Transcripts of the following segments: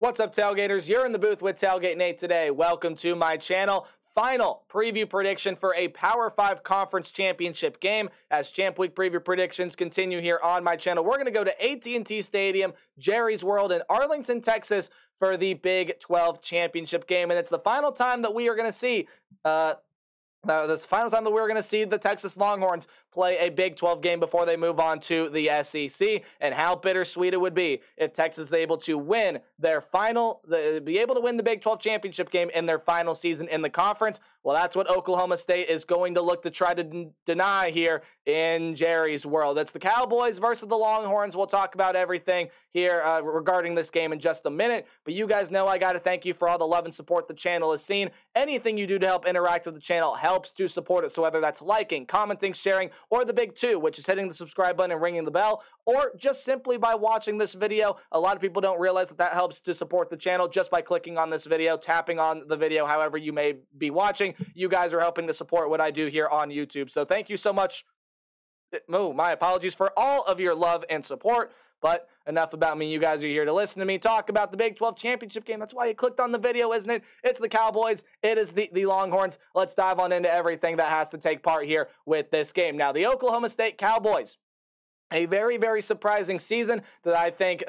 What's up, Tailgaters? You're in the booth with Tailgate Nate today. Welcome to my channel. Final preview prediction for a Power 5 Conference Championship game. As Champ Week preview predictions continue here on my channel, we're going to go to AT&T Stadium, Jerry's World in Arlington, Texas for the Big 12 Championship game. And it's the final time that we are going to see this is the final time that we're going to see the Texas Longhorns play a Big 12 game before they move on to the SEC, and how bittersweet it would be if Texas is able to win their be able to win the Big 12 championship game in their final season in the conference. Well, that's what Oklahoma State is going to look to try to deny here in Jerry's World. It's the Cowboys versus the Longhorns. We'll talk about everything here regarding this game in just a minute, but you guys know I got to thank you for all the love and support the channel has seen. Anything you do to help interact with the channel helps to support it, so whether that's liking, commenting, sharing, or the big two, which is hitting the subscribe button and ringing the bell, or just simply by watching this video. A lot of people don't realize that helps to support the channel just by clicking on this video, tapping on the video, however you may be watching. You guys are helping to support what I do here on YouTube, so thank you so much. My apologies for all of your love and support. But enough about me. You guys are here to listen to me talk about the Big 12 championship game. That's why you clicked on the video, isn't it? It's the Cowboys. It is the Longhorns. Let's dive on into everything that has to take part here with this game. Now, the Oklahoma State Cowboys, a very, very surprising season that I think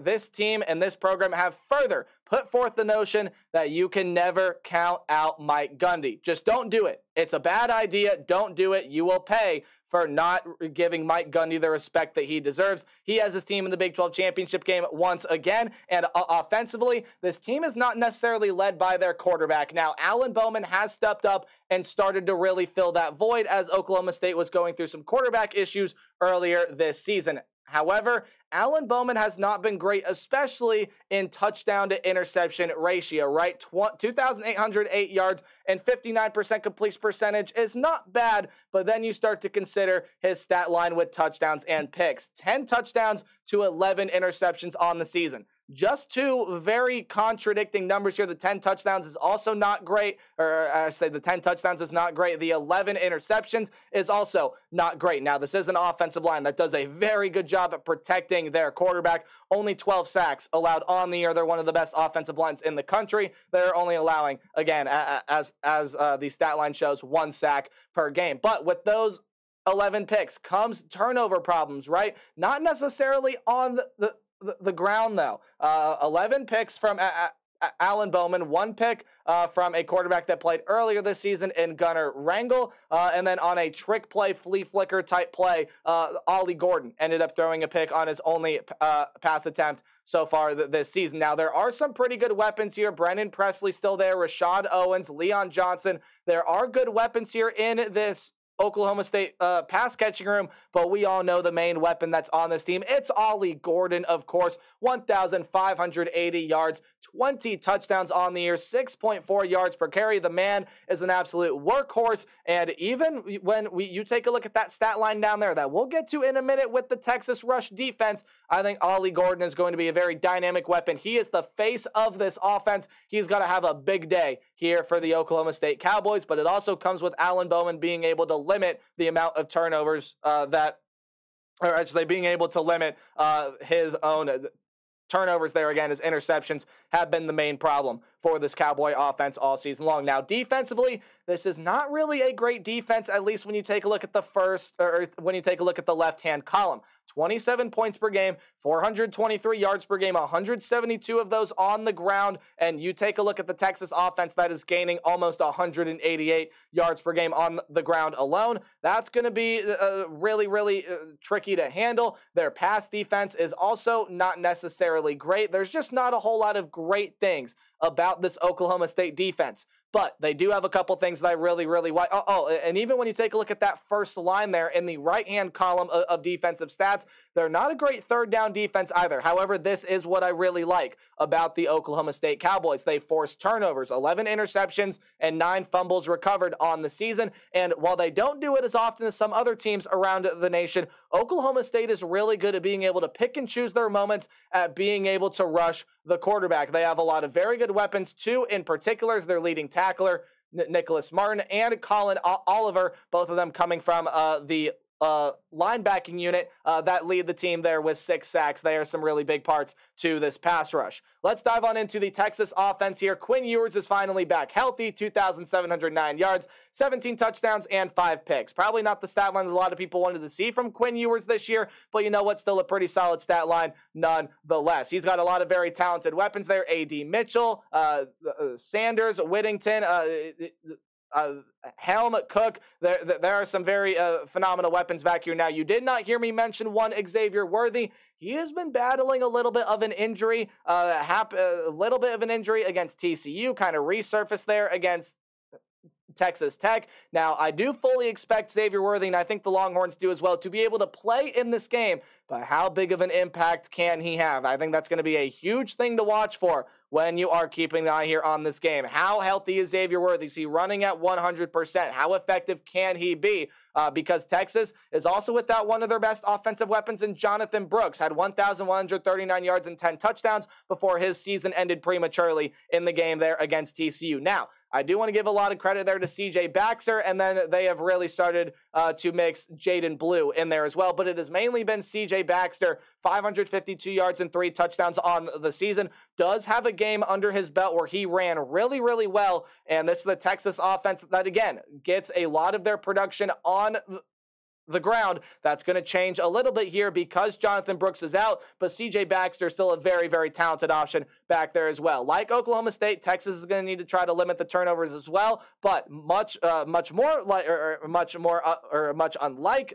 this team and this program have further put forth the notion that you can never count out Mike Gundy. Just don't do it. It's a bad idea. Don't do it. You will pay for not giving Mike Gundy the respect that he deserves. He has his team in the Big 12 championship game once again, and offensively, this team is not necessarily led by their quarterback. Now, Alan Bowman has stepped up and started to really fill that void as Oklahoma State was going through some quarterback issues earlier this season. However, Alan Bowman has not been great, especially in touchdown to interception ratio, right? 2,808 yards and 59% completion percentage is not bad, but then you start to consider his stat line with touchdowns and picks. 10 touchdowns to 11 interceptions on the season. Just two very contradicting numbers here. The 10 touchdowns is also not great, or I say the 10 touchdowns is not great. The 11 interceptions is also not great. Now, this is an offensive line that does a very good job at protecting their quarterback. Only 12 sacks allowed on the year. They're one of the best offensive lines in the country. They're only allowing, again, as the stat line shows, 1 sack per game. But with those 11 picks comes turnover problems, right? Not necessarily on the ground, though. 11 picks from Alan Bowman, 1 pick from a quarterback that played earlier this season in Gunnar Rangel, and then on a trick play, flea flicker type play, Ollie Gordon ended up throwing a pick on his only pass attempt so far this season. Now, there are some pretty good weapons here. Brennan Presley still there, Rashad Owens, Leon Johnson. There are good weapons here in this Oklahoma State pass catching room, but we all know the main weapon that's on this team. It's Ollie Gordon, of course. 1,580 yards, 20 touchdowns on the year, 6.4 yards per carry. The man is an absolute workhorse, and even when you take a look at that stat line down there that we'll get to in a minute with the Texas rush defense, I think Ollie Gordon is going to be a very dynamic weapon. He is the face of this offense. He's going to have a big day here for the Oklahoma State Cowboys, but it also comes with Alan Bowman being able to limit the amount of turnovers being able to limit his own turnovers there. Again, his interceptions have been the main problem for this Cowboy offense all season long. Now, defensively, this is not really a great defense, at least when you take a look at the left-hand column. 27 points per game, 423 yards per game, 172 of those on the ground, and you take a look at the Texas offense that is gaining almost 188 yards per game on the ground alone. That's going to be really, really tricky to handle. Their pass defense is also not necessarily great. There's just not a whole lot of great things about this Oklahoma State defense. But they do have a couple things that I really, really like. And even when you take a look at that first line there in the right-hand column of defensive stats, they're not a great third down defense either. However, this is what I really like about the Oklahoma State Cowboys. They forced turnovers, 11 interceptions, and 9 fumbles recovered on the season. And while they don't do it as often as some other teams around the nation, Oklahoma State is really good at being able to pick and choose their moments at being able to rush the quarterback. They have a lot of very good weapons. 2 in particular is their leading tackler, Nicholas Martin, and Colin Oliver, both of them coming from the linebacking unit that lead the team there with 6 sacks. They are some really big parts to this pass rush. Let's dive on into the Texas offense here. Quinn Ewers is finally back healthy, 2,709 yards, 17 touchdowns, and 5 picks. Probably not the stat line that a lot of people wanted to see from Quinn Ewers this year, but you know what? Still a pretty solid stat line nonetheless. He's got a lot of very talented weapons there. A.D. Mitchell, Sanders, Whittington, Helm, Cook. There are some very phenomenal weapons back here. Now, you did not hear me mention one Xavier Worthy. He has been battling a little bit of an injury, against TCU, kind of resurfaced there against Texas Tech. Now, I do fully expect Xavier Worthy, and I think the Longhorns do as well, to be able to play in this game, but how big of an impact can he have? I think that's going to be a huge thing to watch for when you are keeping an eye here on this game. How healthy is Xavier Worthy? Is he running at 100%? How effective can he be? Because Texas is also without one of their best offensive weapons in Jonathan Brooks. Had 1,139 yards and 10 touchdowns before his season ended prematurely in the game there against TCU. Now, I do want to give a lot of credit there to C.J. Baxter, and then they have really started to mix Jaden Blue in there as well, but it has mainly been C.J. Baxter, 552 yards and 3 touchdowns on the season. Does have a game under his belt where he ran really, really well, and this is the Texas offense that, again, gets a lot of their production on the ground. That's going to change a little bit here because Jonathan Brooks is out, but C.J. Baxter is still a very, very talented option back there as well. Like Oklahoma State, Texas is going to need to try to limit the turnovers as well, but much unlike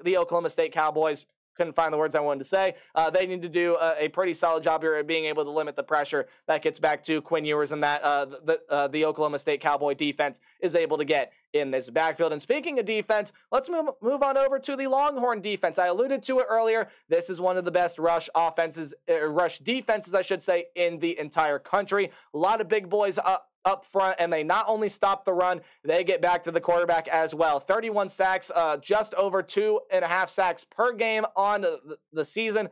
the Oklahoma State Cowboys. Couldn't find the words I wanted to say. They need to do a pretty solid job here at being able to limit the pressure that gets back to Quinn Ewers and that the Oklahoma State Cowboy defense is able to get in this backfield. And speaking of defense, let's move on over to the Longhorn defense. I alluded to it earlier. This is one of the best rush defenses, I should say, in the entire country. A lot of big boys up front, and they not only stop the run, they get back to the quarterback as well. 31 sacks, just over 2.5 sacks per game on the season.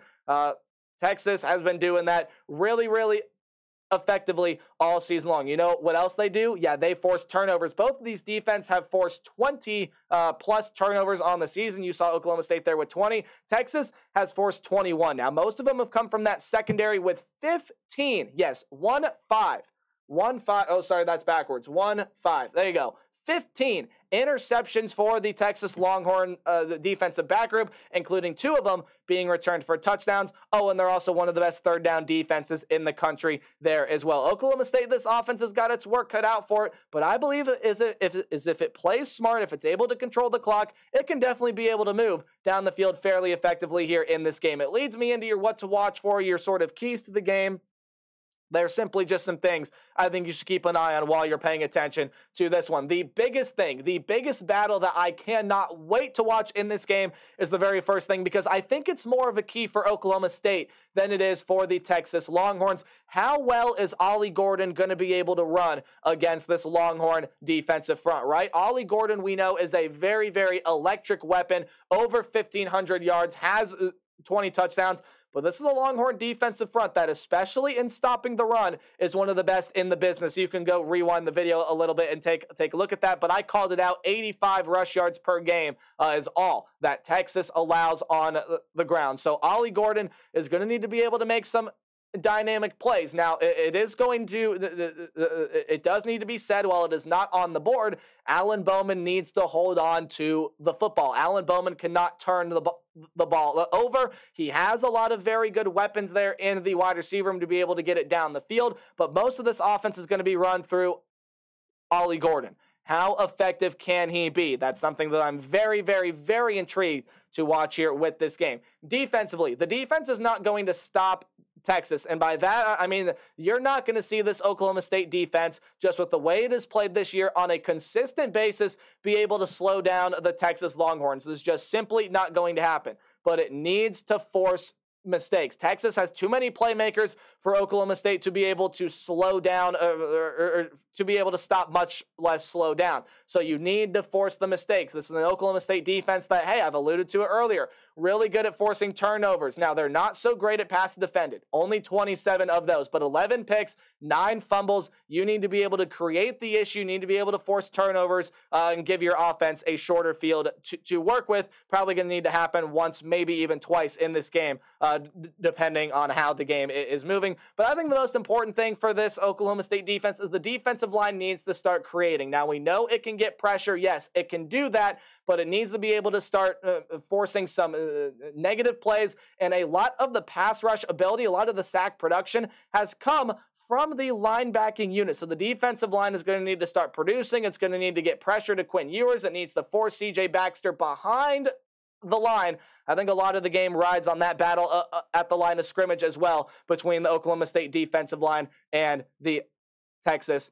Texas has been doing that really, really effectively all season long. You know what else they do? Yeah, they force turnovers. Both of these defenses have forced 20 plus turnovers on the season. You saw Oklahoma State there with 20. Texas has forced 21. Now, most of them have come from that secondary with 15. Yes, 1-5. 1-5. Oh, sorry, that's backwards. 1-5. There you go. 15 interceptions for the Texas Longhorn the defensive back group, including 2 of them being returned for touchdowns. Oh, and they're also one of the best third down defenses in the country there as well. Oklahoma State, this offense has got its work cut out for it, but I believe if it plays smart, if it's able to control the clock, it can definitely be able to move down the field fairly effectively here in this game. It leads me into your what to watch for, your sort of keys to the game. They're simply just some things I think you should keep an eye on while you're paying attention to this one. The biggest thing, the biggest battle that I cannot wait to watch in this game is the very first thing, because I think it's more of a key for Oklahoma State than it is for the Texas Longhorns. How well is Ollie Gordon going to be able to run against this Longhorn defensive front, right? Ollie Gordon, we know, is a very, very electric weapon, over 1,500 yards, has 20 touchdowns. But this is a Longhorn defensive front that, especially in stopping the run, is one of the best in the business. You can go rewind the video a little bit and take a look at that. But I called it out. 85 rush yards per game is all that Texas allows on the ground. So Ollie Gordon is going to need to be able to make some dynamic plays. Now, it does need to be said, while it is not on the board, Alan Bowman needs to hold on to the football. Alan Bowman cannot turn the ball over. He has a lot of very good weapons there in the wide receiver room to be able to get it down the field, but most of this offense is going to be run through Ollie Gordon. How effective can he be? That's something that I'm very, very, very intrigued to watch here with this game. Defensively, the defense is not going to stop Texas, and by that, I mean, you're not going to see this Oklahoma State defense, just with the way it is played this year on a consistent basis, be able to slow down the Texas Longhorns. This is just simply not going to happen, but it needs to force mistakes. Texas has too many playmakers for Oklahoma State to be able to slow down or to be able to stop, much less slow down. So you need to force the mistakes. This is an Oklahoma State defense that, hey, I've alluded to it earlier, really good at forcing turnovers. Now, they're not so great at pass defended. Only 27 of those, but 11 picks, 9 fumbles. You need to be able to create the issue. You need to be able to force turnovers and give your offense a shorter field to work with. Probably going to need to happen once, maybe even twice in this game, depending on how the game is moving. But I think the most important thing for this Oklahoma State defense is the defensive line needs to start creating. Now, we know it can get pressure. Yes, it can do that, but it needs to be able to start forcing some negative plays. And a lot of the pass rush ability, a lot of the sack production has come from the linebacking unit. So the defensive line is going to need to start producing. It's going to need to get pressure to Quinn Ewers. It needs to force C.J. Baxter behind the line. I think a lot of the game rides on that battle at the line of scrimmage as well between the Oklahoma State defensive line and the Texas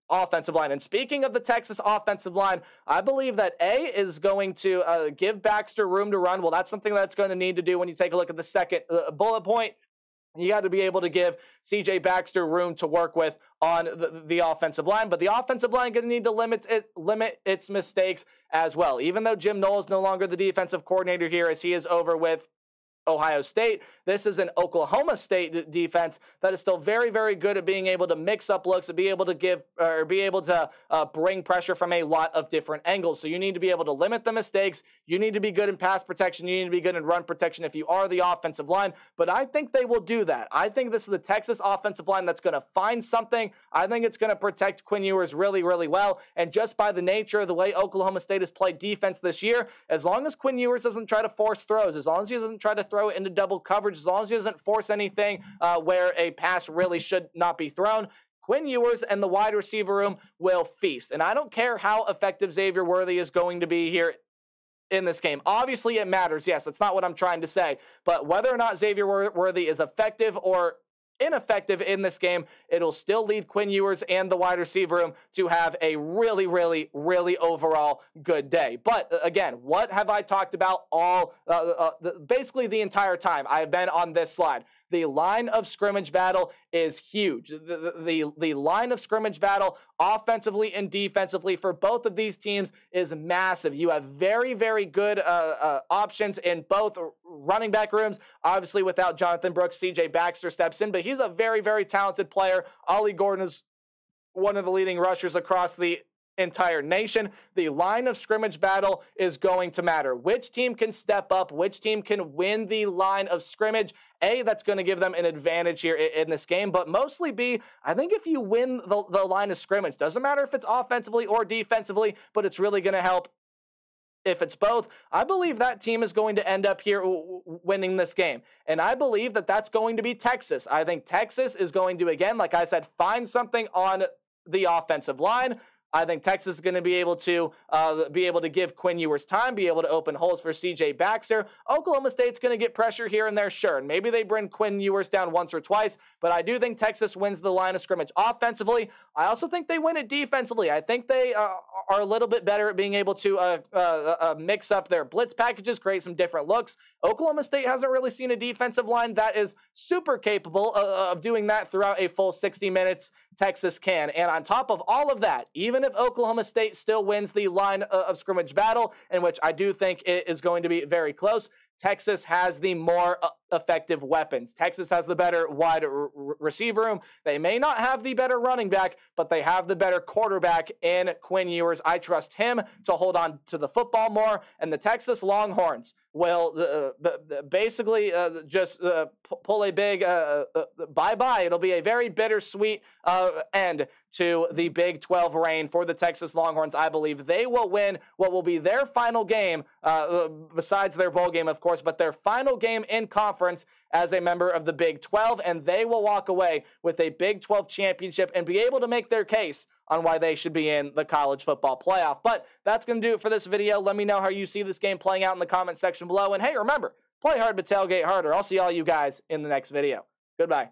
offensive line. And speaking of the Texas offensive line, I believe that A is going to give Baxter room to run. Well, that's something that's going to need to do when you take a look at the second bullet point. You got to be able to give C.J. Baxter room to work with on the offensive line, but the offensive line going to need to limit its mistakes as well. Even though Jim Knowles is no longer the defensive coordinator here, as he is over with Ohio State, this is an Oklahoma State defense that is still very, very good at being able to mix up looks and be able to give or be able to bring pressure from a lot of different angles. So you need to be able to limit the mistakes. You need to be good in pass protection. You need to be good in run protection if you are the offensive line. But I think they will do that. I think this is the Texas offensive line that's going to find something. I think it's going to protect Quinn Ewers really, really well. And just by the nature of the way Oklahoma State has played defense this year, as long as Quinn Ewers doesn't try to force throws, as long as he doesn't try to throw it into double coverage, as long as he doesn't force anything where a pass really should not be thrown, Quinn Ewers and the wide receiver room will feast. And I don't care how effective Xavier Worthy is going to be here in this game. Obviously, it matters. Yes, that's not what I'm trying to say. But whether or not Xavier Worthy is effective or ineffective in this game, it'll still lead Quinn Ewers and the wide receiver room to have a really, really, really overall good day. But again, what have I talked about all, basically the entire time I have been on this slide? The line of scrimmage battle is huge. The line of scrimmage battle, offensively and defensively, for both of these teams is massive. You have very, very good options in both running back rooms. Obviously, without Jonathan Brooks, C.J. Baxter steps in, but he's a very, very talented player. Ollie Gordon is one of the leading rushers across the entire nation. The line of scrimmage battle is going to matter. Which team can step up? Which team can win the line of scrimmage? A, that's going to give them an advantage here in this game, but mostly B, I think if you win the line of scrimmage, doesn't matter if it's offensively or defensively, but it's really going to help if it's both. I believe that team is going to end up here winning this game. And I believe that that's going to be Texas. I think Texas is going to, again, like I said, find something on the offensive line. I think Texas is going to be able to give Quinn Ewers time, be able to open holes for C.J. Baxter. Oklahoma State's going to get pressure here and there, sure. And maybe they bring Quinn Ewers down once or twice, but I do think Texas wins the line of scrimmage offensively. I also think they win it defensively. I think they are a little bit better at being able to mix up their blitz packages, create some different looks. Oklahoma State hasn't really seen a defensive line that is super capable of doing that throughout a full 60 minutes. Texas can. And on top of all of that, even if Oklahoma State still wins the line of scrimmage battle, in which I do think it is going to be very close, Texas has the more effective weapons. Texas has the better wide receiver room. They may not have the better running back, but they have the better quarterback in Quinn Ewers. I trust him to hold on to the football more, and the Texas Longhorns will basically just pull a big bye-bye. It'll be a very bittersweet end to the Big 12 reign for the Texas Longhorns. I believe they will win what will be their final game, besides their bowl game, of course, but their final game in conference as a member of the Big 12, and they will walk away with a Big 12 championship and be able to make their case on why they should be in the college football playoff. But that's going to do it for this video. Let me know how you see this game playing out in the comment section below. And hey, remember, play hard but tailgate harder. I'll see all you guys in the next video. Goodbye.